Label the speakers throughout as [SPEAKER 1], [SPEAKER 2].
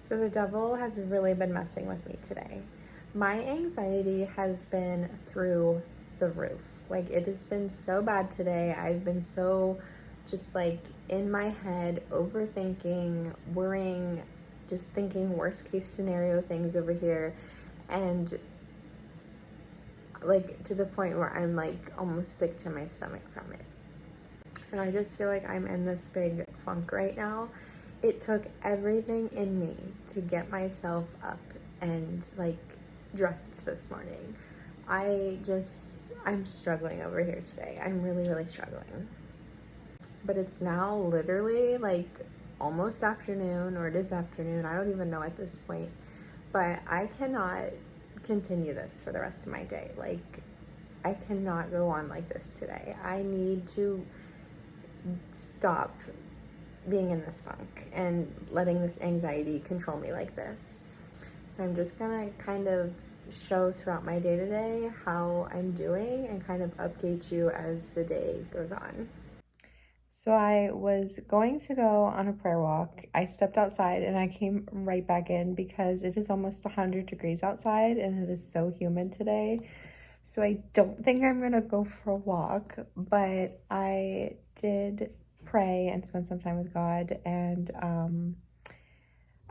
[SPEAKER 1] So the devil has really been messing with me today. My anxiety has been through the roof. Like, it has been so bad today. I've been so just like in my head, overthinking, worrying, just thinking worst case scenario things over here. And like to the point where I'm like almost sick to my stomach from it. And I just feel like I'm in this big funk right now. It took everything in me to get myself up and like dressed this morning. I'm struggling over here today. I'm really, really struggling. But it's now literally like almost afternoon, or it is afternoon. I don't even know at this point. But I cannot continue this for the rest of my day. Like, I cannot go on like this today. I need to stop being in this funk and letting this anxiety control me like this. So I'm just gonna kind of show throughout my day to day how I'm doing and kind of update you as the day goes on. So I was going to go on a prayer walk. I stepped outside and I came right back in because it is almost 100 degrees outside and it is so humid today. So I don't think I'm gonna go for a walk, but I did pray and spend some time with God, and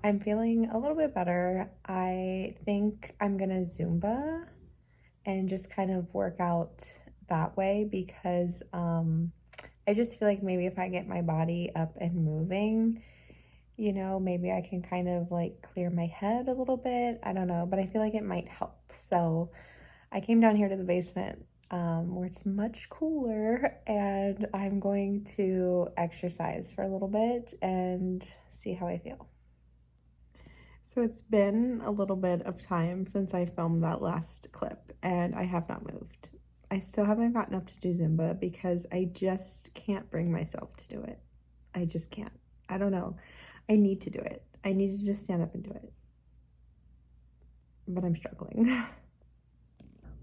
[SPEAKER 1] I'm feeling a little bit better. I think I'm gonna Zumba and just kind of work out that way because I just feel like maybe if I get my body up and moving, you know, maybe I can kind of like clear my head a little bit. I don't know, but I feel like it might help. So I came down here to the basement where it's much cooler, and I'm going to exercise for a little bit and see how I feel. So it's been a little bit of time since I filmed that last clip, and I have not moved. I still haven't gotten up to do Zumba because I just can't bring myself to do it. I just can't. I don't know. I need to do it. I need to just stand up and do it. But I'm struggling.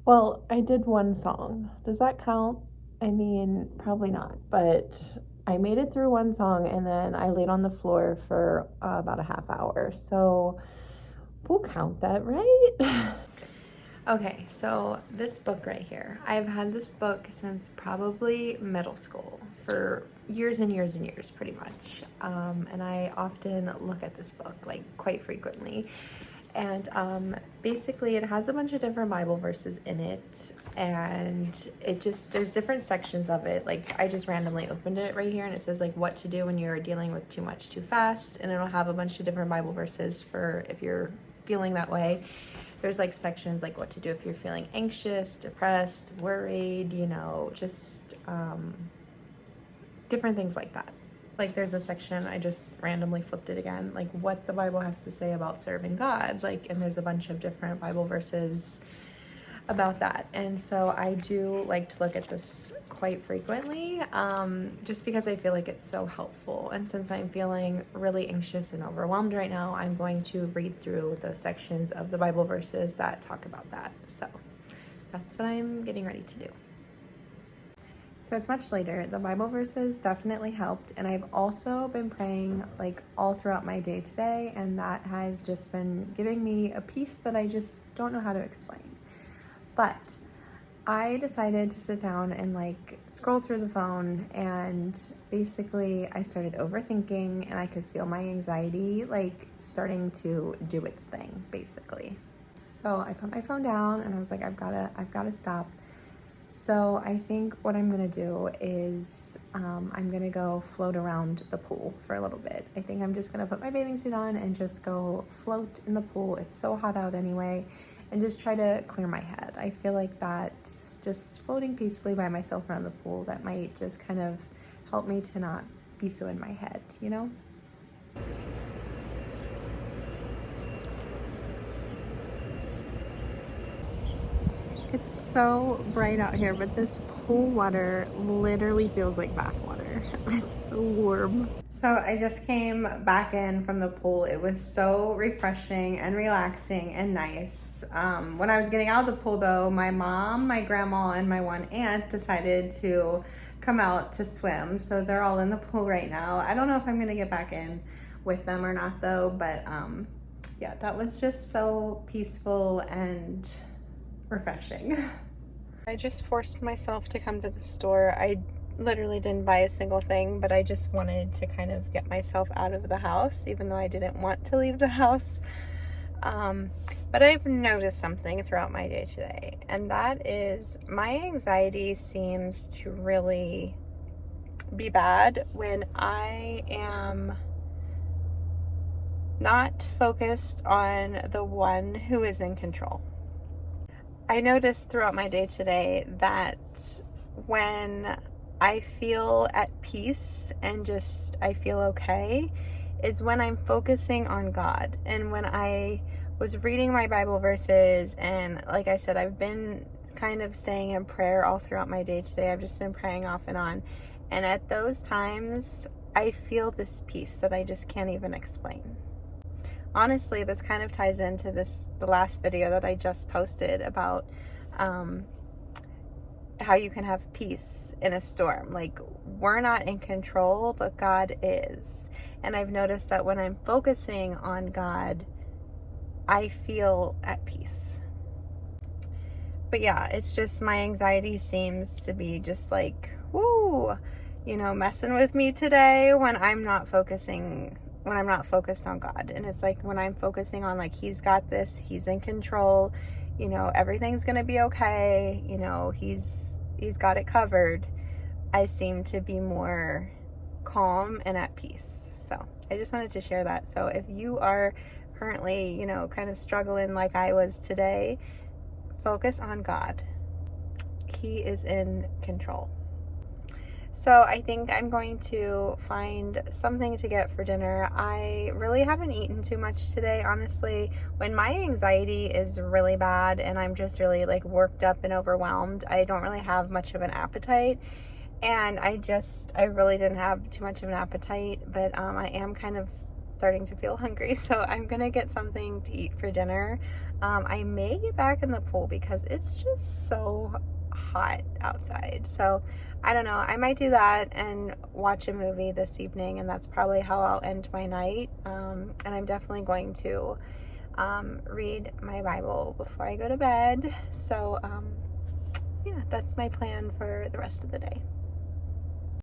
[SPEAKER 1] Well, I did one song. Does that count? I mean, probably not, but I made it through one song and then I laid on the floor for about a half hour. So we'll count that, right? Okay, so this book right here, I've had this book since probably middle school for years and years and years, pretty much. And I often look at this book like quite frequently. And basically it has a bunch of different Bible verses in it, and there's different sections of it. Like, I just randomly opened it right here and it says like what to do when you're dealing with too much too fast, and it'll have a bunch of different Bible verses for if you're feeling that way. There's like sections like what to do if you're feeling anxious, depressed, worried, you know, just different things like that. Like, there's a section, I just randomly flipped it again, like what the Bible has to say about serving God, like, and there's a bunch of different Bible verses about that. And so I do like to look at this quite frequently, just because I feel like it's so helpful. And since I'm feeling really anxious and overwhelmed right now, I'm going to read through those sections of the Bible verses that talk about that. So that's what I'm getting ready to do. So it's much later. The Bible verses definitely helped, and I've also been praying like all throughout my day today, and that has just been giving me a peace that I just don't know how to explain. But I decided to sit down and like scroll through the phone, and basically I started overthinking, and I could feel my anxiety like starting to do its thing, basically. So I put my phone down and I was like, I've gotta stop. So I think what I'm gonna do is I'm gonna go float around the pool for a little bit. I think I'm just gonna put my bathing suit on and just go float in the pool. It's so hot out anyway, and just try to clear my head. I feel like that just floating peacefully by myself around the pool, that might just kind of help me to not be so in my head, you know? It's so bright out here, but this pool water literally feels like bath water. It's so warm. So I just came back in from the pool. It was so refreshing and relaxing and nice. When I was getting out of the pool though, my mom, my grandma, and my one aunt decided to come out to swim. So they're all in the pool right now. I don't know if I'm gonna get back in with them or not though, but yeah, that was just so peaceful and refreshing. I just forced myself to come to the store. I literally didn't buy a single thing, but I just wanted to kind of get myself out of the house, even though I didn't want to leave the house. But I've noticed something throughout my day today, and that is my anxiety seems to really be bad when I am not focused on the one who is in control. I noticed throughout my day today that when I feel at peace and just I feel okay is when I'm focusing on God. And when I was reading my Bible verses, and like I said, I've been kind of staying in prayer all throughout my day today. I've just been praying off and on. And at those times, I feel this peace that I just can't even explain. Honestly, this kind of ties into the last video that I just posted about how you can have peace in a storm. Like, we're not in control, but God is. And I've noticed that when I'm focusing on God, I feel at peace. But yeah, it's just my anxiety seems to be just like, woo, messing with me today when I'm not focused on God. And it's like when I'm focusing on like, He's got this, He's in control, everything's gonna be okay, He's got it covered, I seem to be more calm and at peace. So I just wanted to share that. So if you are currently, kind of struggling like I was today, focus on God. He is in control. So I think I'm going to find something to get for dinner. I really haven't eaten too much today, honestly. When my anxiety is really bad and I'm just really like worked up and overwhelmed, I don't really have much of an appetite. And I really didn't have too much of an appetite, but I am kind of starting to feel hungry. So I'm going to get something to eat for dinner. I may get back in the pool because it's just so hot outside. So I don't know. I might do that and watch a movie this evening, and that's probably how I'll end my night. And I'm definitely going to read my Bible before I go to bed. So yeah, that's my plan for the rest of the day.